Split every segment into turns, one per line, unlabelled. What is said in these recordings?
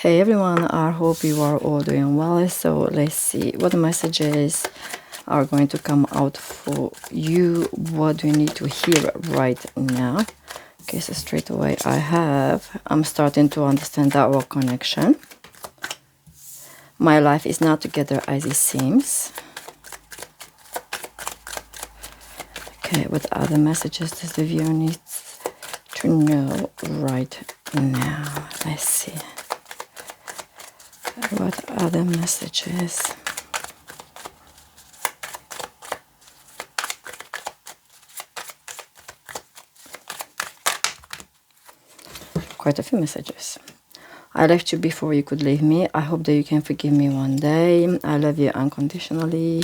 Hey everyone, I hope you are all doing well. So let's see what messages are going to come out for you. What do you need to hear right now? Okay, so straight away I'm starting to understand our connection. My life is not together as it seems. Okay, what other messages does the viewer needs to know right now? Let's see. What other messages? Quite a few messages. I left you before you could leave me. I hope that you can forgive me one day. I love you unconditionally.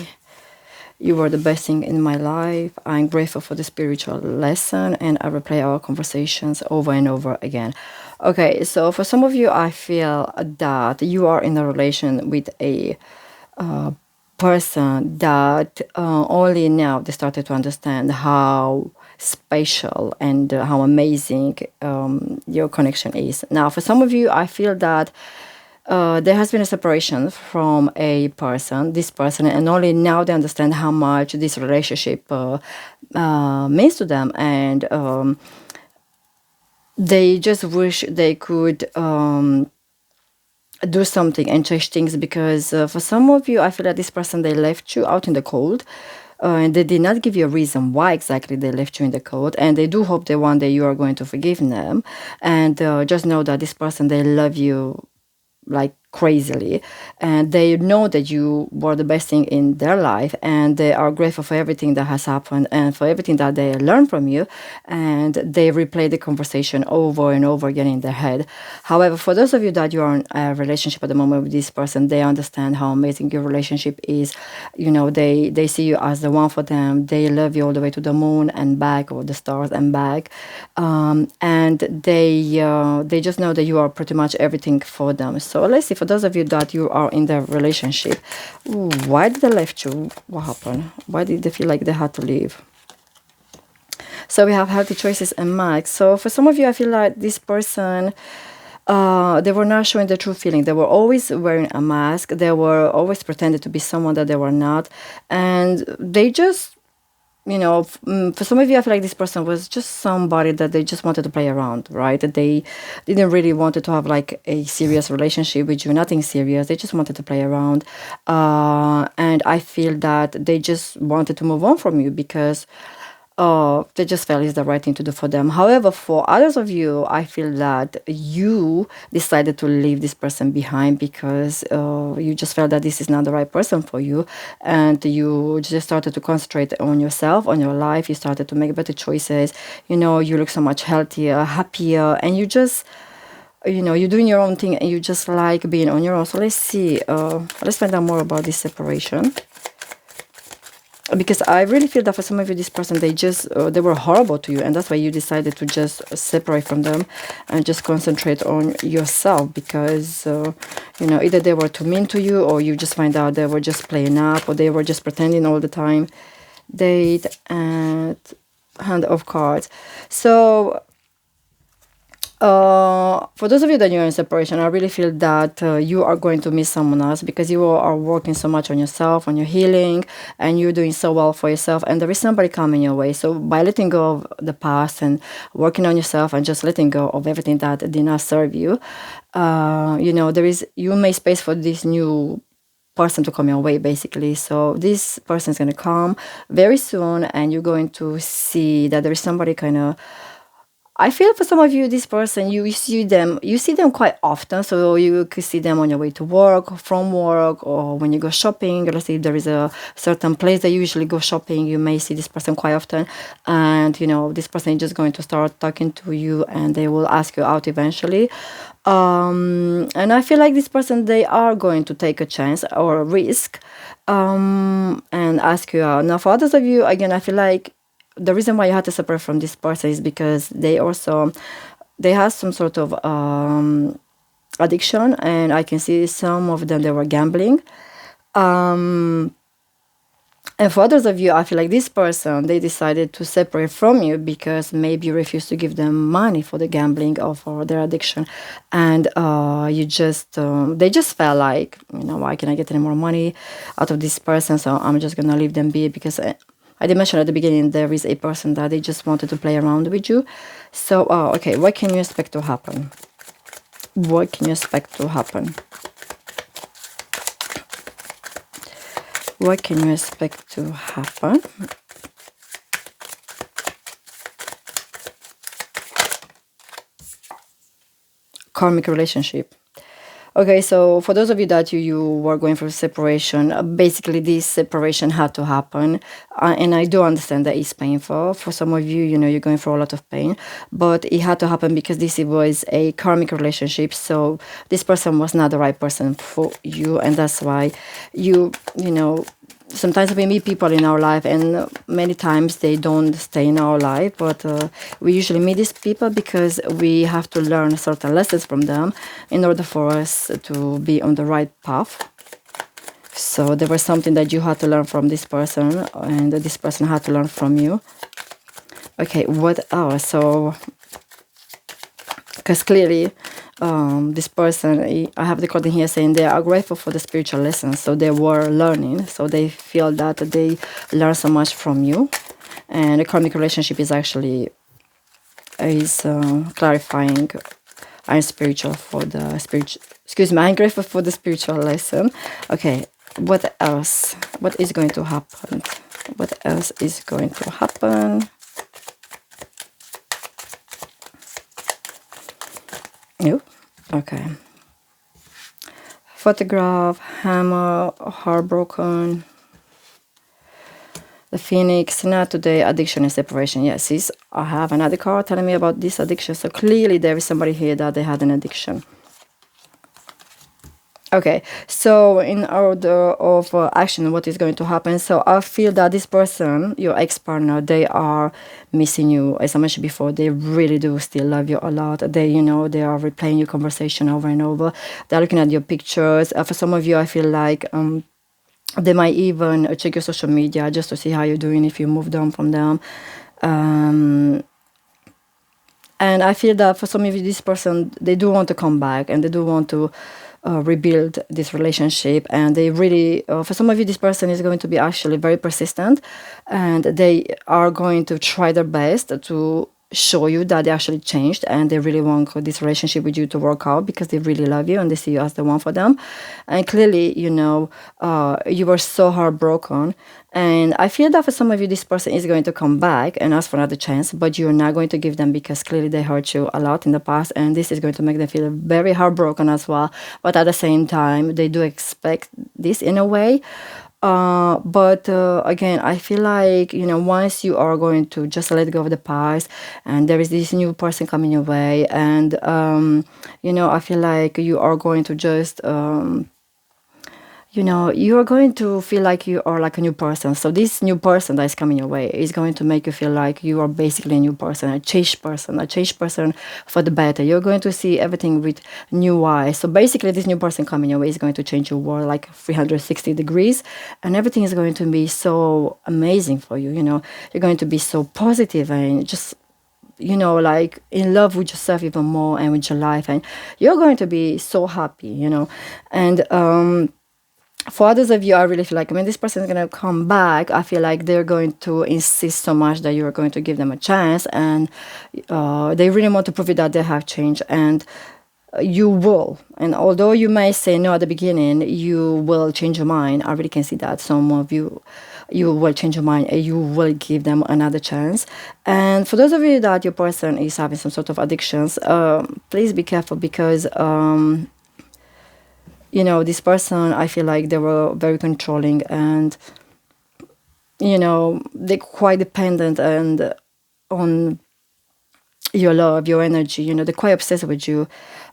You were the best thing in my life. I'm grateful for the spiritual lesson, and I replay our conversations over and over again. Okay, so for some of you, I feel that you are in a relation with a person that only now they started to understand how special and how amazing your connection is. Now, for some of you, I feel that there has been a separation from this person, and only now they understand how much this relationship means to them, and they just wish they could do something and change things, because for some of you, I feel that this person, they left you out in the cold. And they did not give you a reason why exactly they left you in the cold, and they do hope that one day you are going to forgive them, and just know that this person, they love you like crazily, and they know that you were the best thing in their life, and they are grateful for everything that has happened and for everything that they learned from you, and they replay the conversation over and over again in their head. However, for those of you that you are in a relationship at the moment with this person, they understand how amazing your relationship is. They see you as the one for them. They love you all the way to the moon and back, or the stars and back, and they just know that you are pretty much everything for them. So let's see, for those of you that you are in the relationship, why did they left you? What happened? Why did they feel like they had to leave? So we have healthy choices and Max. So for some of you, I feel like this person, they were not showing the true feeling. They were always wearing a mask. They were always pretending to be someone that they were not. And they just, for some of you, I feel like this person was just somebody that they just wanted to play around, right? That they didn't really wanted to have like a serious relationship with you, nothing serious. They just wanted to play around. And I feel that they just wanted to move on from you, because they just felt it's the right thing to do for them. However, for others of you, I feel that you decided to leave this person behind, because you just felt that this is not the right person for you, and you just started to concentrate on yourself, on your life. You started to make better choices. You look so much healthier, happier, and you just, you're doing your own thing, and you just like being on your own. So let's see, let's find out more about this separation. Because I really feel that for some of you, this person, they were horrible to you, and that's why you decided to just separate from them and just concentrate on yourself, because either they were too mean to you, or you just find out they were just playing up, or they were just pretending all the time. Date and Hand of Cards. So for those of you that you're in separation, I really feel that you are going to miss someone else, because you are working so much on yourself, on your healing, and you're doing so well for yourself, and there is somebody coming your way. So by letting go of the past and working on yourself and just letting go of everything that did not serve you, you make space for this new person to come your way, basically. So this person is going to come very soon, and you're going to see that there is somebody kind of, I feel for some of you, this person, you see them quite often. So you could see them on your way to work, from work, or when you go shopping. Let's say there is a certain place that you usually go shopping, you may see this person quite often. And, this person is just going to start talking to you, and they will ask you out eventually. And I feel like this person, they are going to take a chance or a risk and ask you out. Now, for others of you, again, I feel like the reason why you had to separate from this person is because they have some sort of addiction, and I can see some of them, they were gambling, And for others of you, I feel like this person, they decided to separate from you because maybe you refused to give them money for the gambling or for their addiction. And they just felt like, why can I get any more money out of this person? So I'm just going to leave them be because I did mention at the beginning, there is a person that they just wanted to play around with you. So, okay, what can you expect to happen? What can you expect to happen? What can you expect to happen? Karmic relationship. Okay, so for those of you that you were going through separation, basically this separation had to happen. And I do understand that it's painful. For some of you, you're going through a lot of pain. But it had to happen because this was a karmic relationship. So this person was not the right person for you. And that's why sometimes we meet people in our life and many times they don't stay in our life, but we usually meet these people because we have to learn certain lessons from them in order for us to be on the right path. So there was something that you had to learn from this person and this person had to learn from you. Okay, what else? So because clearly this person, I have the recording here saying they are grateful for the spiritual lessons, so they were learning, so they feel that they learn so much from you. And the karmic relationship is actually clarifying. I'm spiritual for the spiritual, excuse me, I'm grateful for the spiritual lesson. Okay, what else? What is going to happen? What else is going to happen? No? Okay. Photograph, hammer, heartbroken. The Phoenix, not today, addiction and separation. Yes, I have another card telling me about this addiction. So clearly there is somebody here that they had an addiction. Okay, so in order of action, what is going to happen? So I feel that this person, your ex-partner, they are missing you. As I mentioned before, they really do still love you a lot. They, they are replaying your conversation over and over. They're looking at your pictures. For some of you, I feel like they might even check your social media just to see how you're doing if you moved on from them. And I feel that for some of you, this person, they do want to come back and they do want to rebuild this relationship. And they really, for some of you, this person is going to be actually very persistent and they are going to try their best to show you that they actually changed and they really want this relationship with you to work out because they really love you and they see you as the one for them. And clearly, you were so heartbroken. And I feel that for some of you, this person is going to come back and ask for another chance, but you're not going to give them because clearly they hurt you a lot in the past. And this is going to make them feel very heartbroken as well. But at the same time, they do expect this in a way. But again, I feel like, once you are going to just let go of the past and there is this new person coming your way and, I feel like you are going to just, you are going to feel like you are like a new person. So this new person that is coming your way is going to make you feel like you are basically a new person, a changed person for the better. You're going to see everything with new eyes. So basically this new person coming your way is going to change your world like 360 degrees and everything is going to be so amazing for you. You're going to be so positive and just like in love with yourself even more and with your life, and you're going to be so happy, and for others of you, I really feel like when this person is going to come back, I feel like they're going to insist so much that you're going to give them a chance, and they really want to prove it that they have changed, and you will. And although you may say no at the beginning, you will change your mind. I really can see that some of you will change your mind and you will give them another chance. And for those of you that your person is having some sort of addictions, please be careful because this person, I feel like they were very controlling and, they're quite dependent and on your love, your energy, they're quite obsessed with you.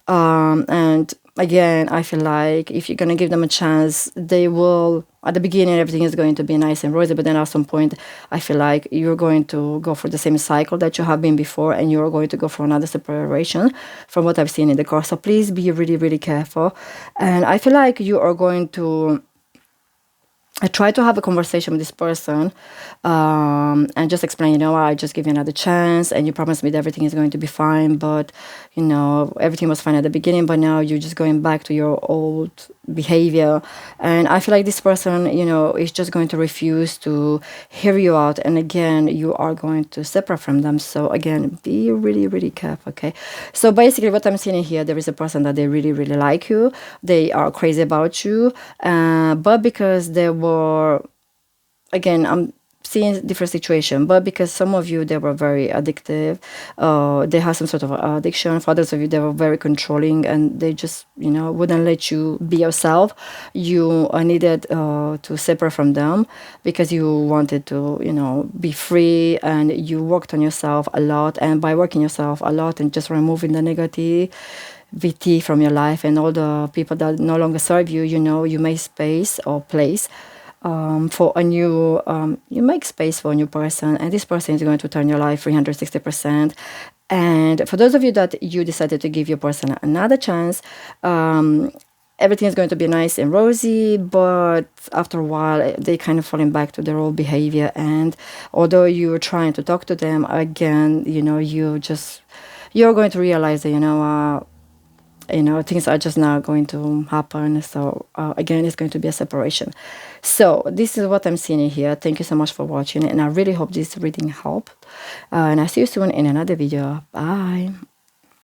And again, I feel like if you're going to give them a chance, they will, at the beginning, everything is going to be nice and rosy, but then at some point, I feel like you're going to go for the same cycle that you have been before, and you're going to go for another separation from what I've seen in the course. So please be really, really careful. And I feel like you are going to I try to have a conversation with this person, and just explain, I just give you another chance and you promised me that everything is going to be fine, but, everything was fine at the beginning, but now you're just going back to your old behavior. And I feel like this person, is just going to refuse to hear you out. And again, you are going to separate from them. So again, be really, really careful, okay? So basically what I'm seeing here, there is a person that they really, really like you. They are crazy about you. But because they were, again, I'm seeing different situation, but because some of you, they were very addictive, they had some sort of addiction. For others of you, they were very controlling, and they just, wouldn't let you be yourself. You needed to separate from them because you wanted to, be free, and you worked on yourself a lot. And by working yourself a lot and just removing the negativity from your life and all the people that no longer serve you, you make space or place for a new, you make space for a new person, and this person is going to turn your life 360%. And for those of you that you decided to give your person another chance, everything is going to be nice and rosy, but after a while, they kind of falling back to their old behavior. And although you're trying to talk to them again, you're going to realize that, things are just not going to happen. So again, it's going to be a separation. So this is what I'm seeing here. Thank you so much for watching, and I really hope this reading helped. And I'll see you soon in another video. Bye.